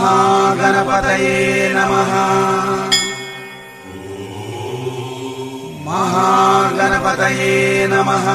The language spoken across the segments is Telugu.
महागणपतये नमः। महागणपतये नमः।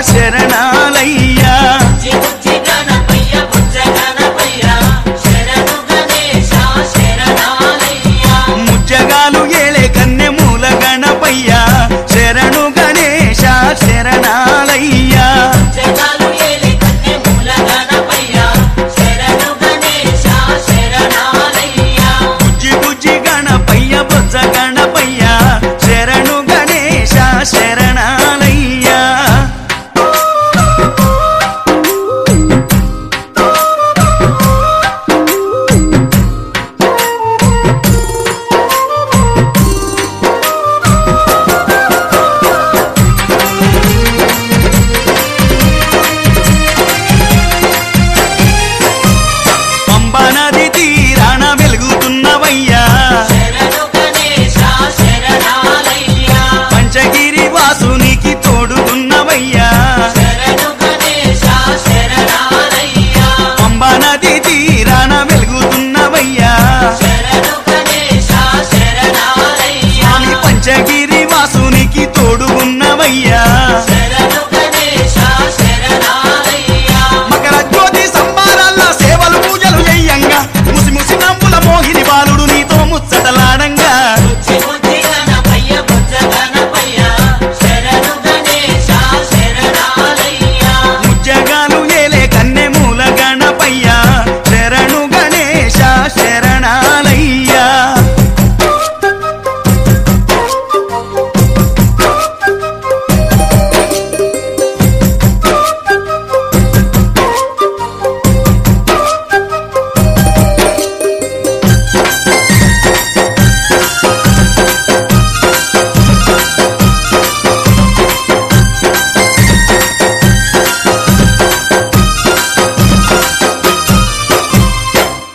శరణాలయ్యా ముజ్జగాలు ఏలే కన్నె మూల గణపయ్యా శరణు గణేశ శరణాలయ్యా బుజ్జి బుజ్జి గణపయ్య బొజ్జ గణపయ్యా శరణు గణేశ శరణాలయ్యా నది తీరాన వెలుగుతున్నవయ్యా పంచగిరి వాసునికి తోడుగున్నవయ్యా పంబా నది తీరాన వెలుగుతున్నవయ్యా స్వామి పంచగిరి వాసునికి తోడుగున్నవయ్యా మకర జ్యోతి సంబారాల సేవలు పూజలు చెయ్యంగా ముసి ముసి నవ్వుల మోహిని బాలుడు నీతో ముచ్చటలాడంగా ముజ్జగాలు ఏలే కన్నె మూల గణపయ్యా శరణు గణేశ శరణాలయ్యా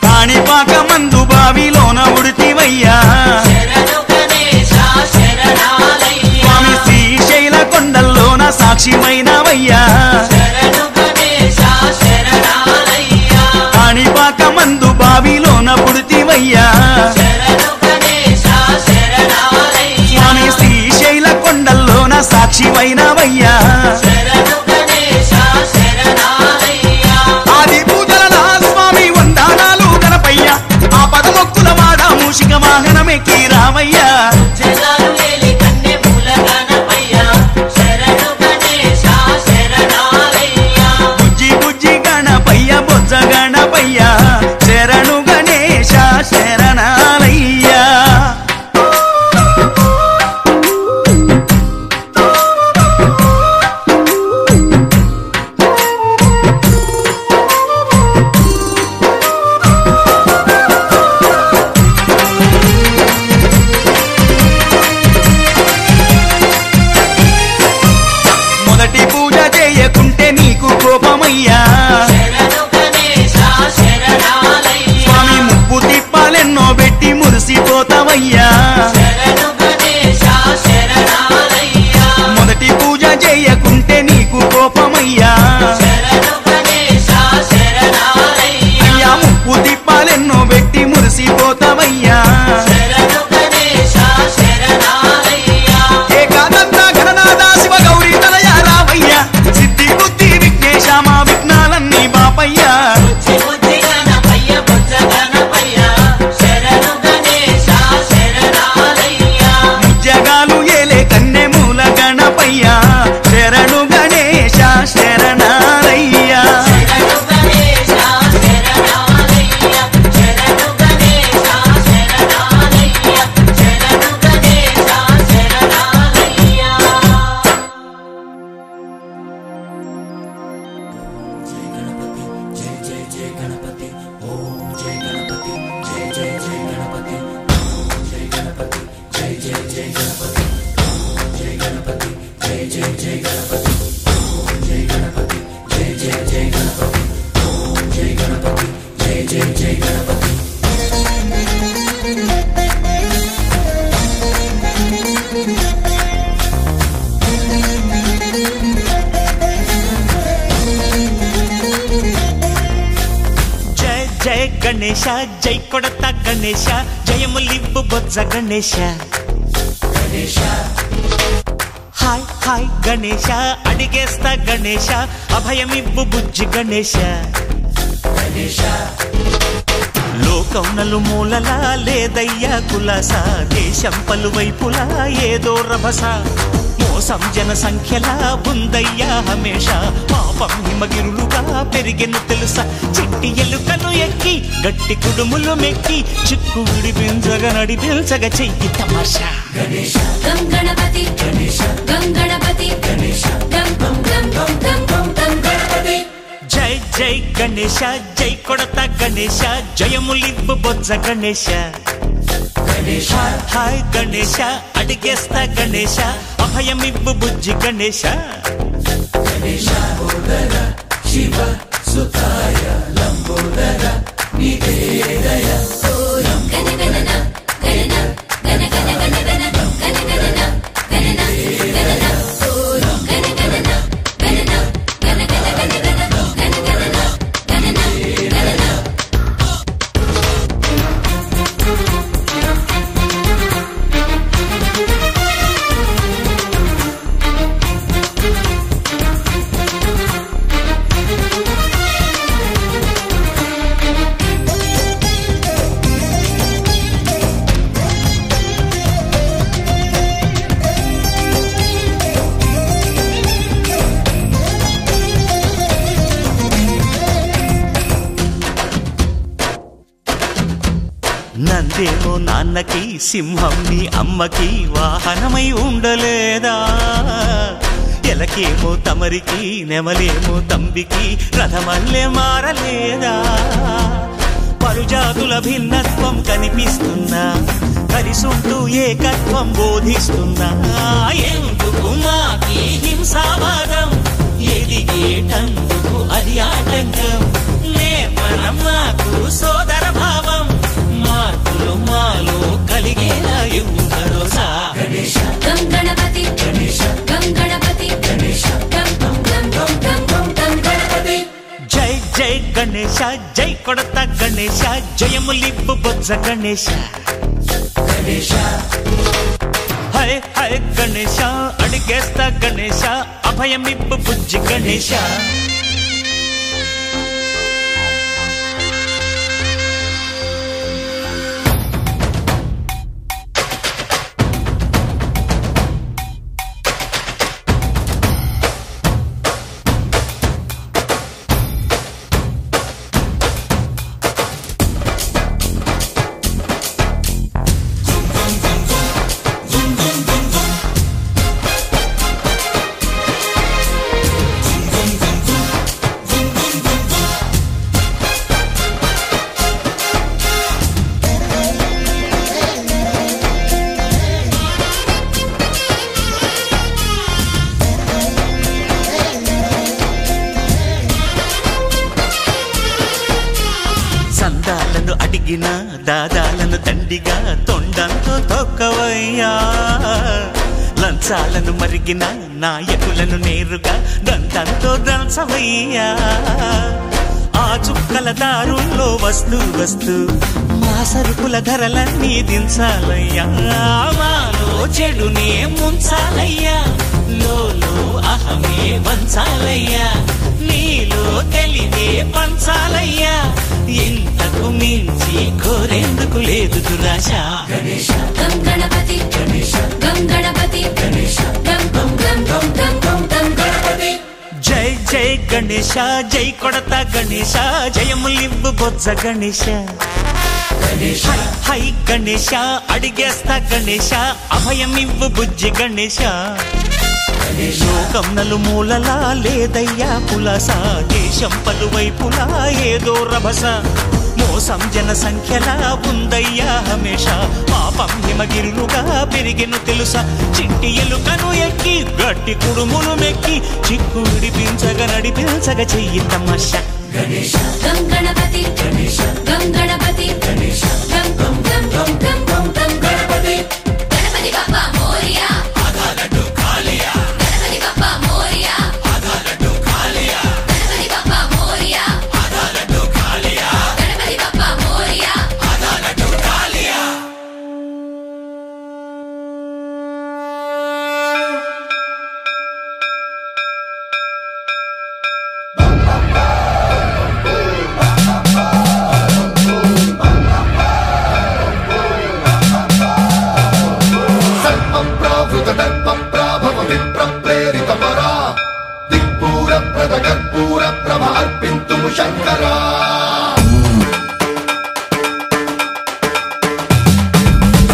కాణిపాక మందు బావిలోన ఉడితివయ్యా స్వామి శ్రీశైల కొండల్లోన సాక్షిమైనవయ్యా కాణిపాక మందు బావిలోన పుడితివయ్యా స్వామి శ్రీశైల కొండల్లోన సాక్షిమైనవయ్యా ఆది పూజల స్వామి వందనాలు గణపయ్యా ఆ పదమొక్కుల వాడ మూషిక వాహనమెక్కి రామయ్యా బుజ్జి బుజ్జి గణపయ్య బొజ్జ గణపయ్యా శరణు గణేశ శరణాలయ్యా మొదటి పూజ చేయకుంటే నీకు కోపమయ్యా స్వామి ముప్పు తిప్పాలెన్నో పెట్టి మురిసిపోతావయ్యా మొదటి పూజ చేయకుంటే నీకు కోపమయ్యా అయ్యా ముప్పు తిప్పాలెన్నో పెట్టి మురిసిపోతావయ్యా ఏకాదంత గణనాథ శివ గౌరీ తనయ రామయ్యా సిద్ధి బుద్ధి విఘ్నేశ మా విఘ్నాలన్నీ బాపయ్యా ముజ్జగాలు ఏలే కన్నె మూల గణపయ్యా శరణు గణేశ శరణ जय गणपति ओम जय गणपति जय जय जय गणपति जय गणपति जय जय जय गणपति जय गणपति जय जय जय गणपति जय गणपति जय जय जय गणपति जय गणपति जय जय जय गणपति जय गणेश जय कोडता गणेश जयमुलिब्बु बोज्ज गणेश गणेश हाय हाय गणेश अडिगेस्ता गणेश अभयमिब्बु बुज्जि गणेश गणेश లోకం నలుమూలలా లేదయ్యా కులాస దేశం పలువైపులా ఏదో రభస మోసం జన సంఖ్యలా ఉందయ్యా హమేష పాపం హిమగిరులుగా పెరిగెను తెలుసా చిట్టి ఎలుకను ఎక్కి గట్టి కుడుములు మెక్కి చిక్కు విడిపించగా నడిపించగా చెయ్యి తమాషా गणेश गं गणपति गणेश गं गणपति गणेश गं गं गं गं गं गं गणपति జై జై గణేశ జై కొడత గణేశ జయములిబ్బు బొజ్జ గణేశ गणेश హాయ్ గణేశ అడిగేస్తా గణేశ అభయమిబ్బు బుజ్జి గణేశ गणेश बोधर शिव सुताय लंबोदर निवेदय गण गणन गणन गण गण गण गण गण गणन गणन गणन गण गणन गणन गण गण गण गण गण गणन गणन गणन నందేమో నాన్నకి సింహం నీ అమ్మకి వాహనమై ఉండలేదా ఎలకేమో తమరికి నెమలేమో తంబికి రథమల్లే మారలేదా పరుజాతుల భిన్నత్వం కనిపిస్తున్నా కలిసుంటూ ఏకత్వం బోధిస్తున్నా ఎందుకు మాకి హింసావాదం ఎదిగేటందుకు అది ఆటంకం నేర్పడం మాకు సోదర భావం మార్పులు మాలో కలిగేలా ఇవ్వు భరోసా गणेश गं गणपति गणेश गं गणपति गणेश गं गं गं गं गं गं गणपति జై జై గణేశ జై కొడత గణేశ జయములిబ్బు బొజ్జ గణేశ गणेश హై హై గణేశ అడిగేస్తా గణేశ అభయమిబ్బు బుజ్జి గణేశ సందాలను అడిగిన దాదాలను దండిగా తొండంతో తొక్కవయ్యా లంచాలను మరిగిన నాయకులను నేరుగా దంతంతో దంచవయ్యా ఆ చుక్కల దారుల్లో వస్తూ వస్తూ మా సరుకుల ధరలన్నీ దించాలయ్యా మాలో చెడునే ముంచాలయ్యా లోలో అహమే వంచాలయ్యా నీలో తెలివే పంచాలయ్యా ఇంతకు మించి కోరేందుకు లేదు దురాశ गणेश गं गणपति गणेश गं गणपति गणेश गं गं गं गं गं गं गं गणपति జై జై గణేశ జై కొడత గణేశ జయములిబ్బు బొజ్జ గణేశ गणेश హై గణేశ అడిగేస్తా గణేశ అభయమివ్వు బుజ్జి గణేశ లోకం నలుమూలలా లేదయ్యా పులస, దేశం పలువైపులా ఏదో రభస, మోసం జన సంఖ్యలా ఉందయ్యా హమేష, పాపం హిమగిరులుగా పెరిగెను తెలుసా, చిట్టి ఎలుకను ఎక్కి గట్టి కుడుములు మెక్కి, చిక్కు విడిపించగా నడిపించగా చెయ్యి తమాష. గం గణపతి గం గణపతి గం గం గం గం గం గం గం గణపతి గణపతి బప్పా మోరియా ఆధాలడ్డు కాలియా గణపతి బప్పా మోరియా ఆధాలడ్డు కాలియా గణపతి బప్పా మోరియా ఆధాలడ్డు కాలియా గణపతి బప్పా మోరియా ఆధాలడ్డు కాలియా. శంకరా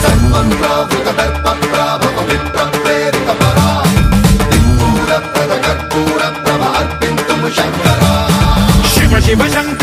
సర్వప్రావృత దర్ప ప్రాభవ విప్ర ప్రేరిత పరా దిక్పూర ప్రద కర్పూర ప్రభ అర్పింతుము శంకరా. శివ శివ శంకర